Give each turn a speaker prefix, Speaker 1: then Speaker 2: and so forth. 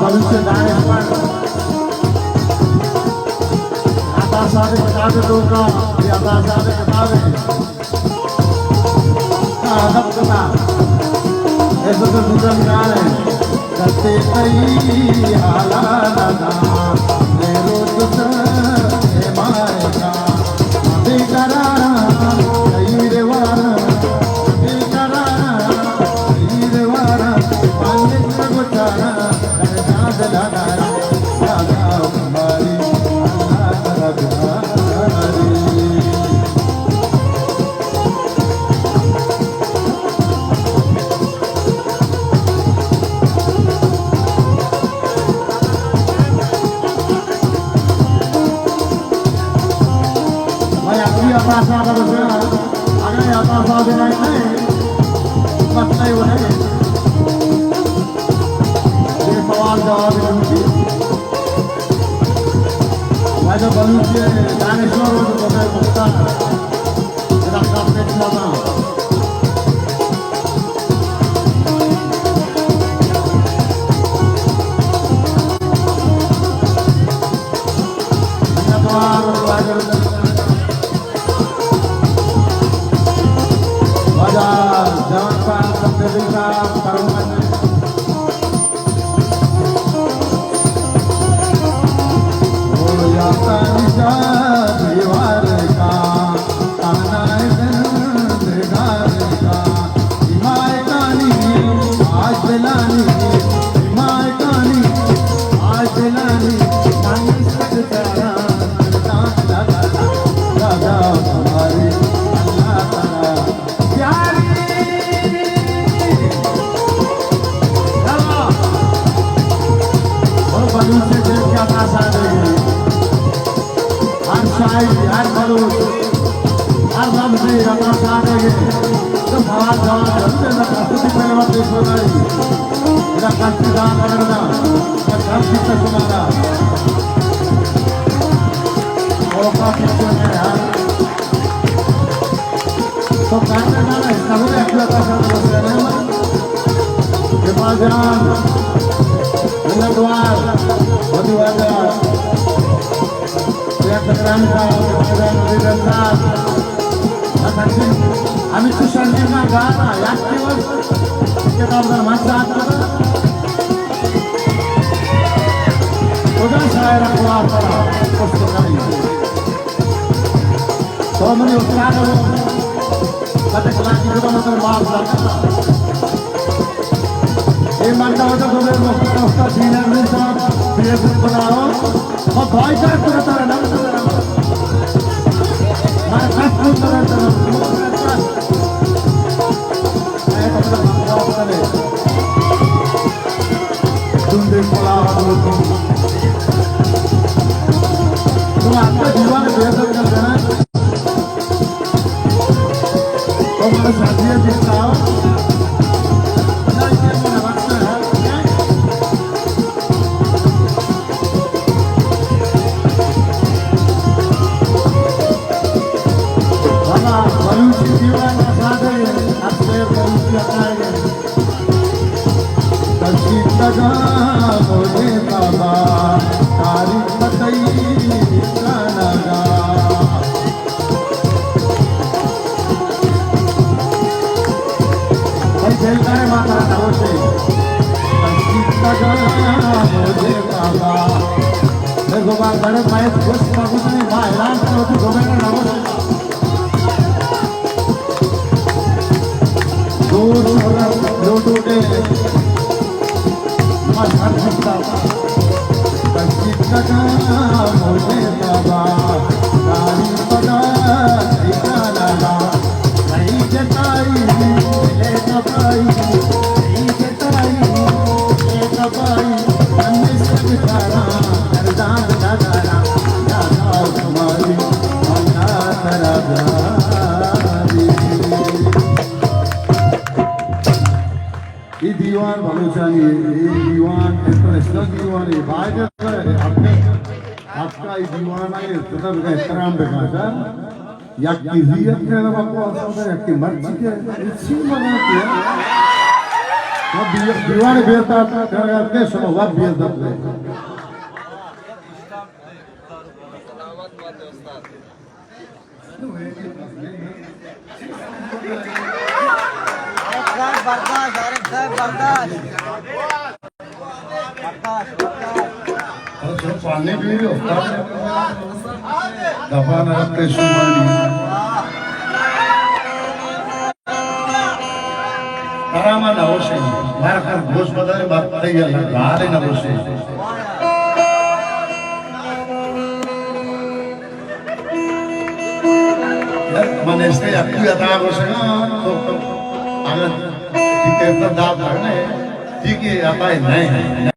Speaker 1: भविष्य दानेश्वर आता सारे किताबें दूंगा ये आता सारे किताबें अदब कथा ऐसे तो दूसरा निकाल है करते कई हाला दादा मेरो तुझे मारेगा बेकरारा कई रेवारा बेकरारा कई रेवारा पानी से गुजारा आम्ही तू संगीत गाणं याच दिवस माझा उद्या शाळेला तो म्हणजे उत्साह माफ झाला हे म्हणता होतं दोघे मोठा सिनियर बनाओ मग भाई काय करत तुम आपका जीवन बेहतर कर देना तो मेरे साथी जीता दीवान भलोचानी दीवान इंटरनेशनल दीवान है भाई आपका दीवान है तो एहतराम बेकार याकी रियत के बकवास होता है याकी मर्जी के इसी मना किया वो दीवार बेरता करके सुनो वो बेरता है पानी भी होता है दफा नरक के सुमानी आराम ना हो से मार कर घोष बदले बात पड़ेगी गाले ना हो से मैंने इसके अक्टू यात्रा को से तो अगर ठीक है तो दाब करने ठीक है आता है नहीं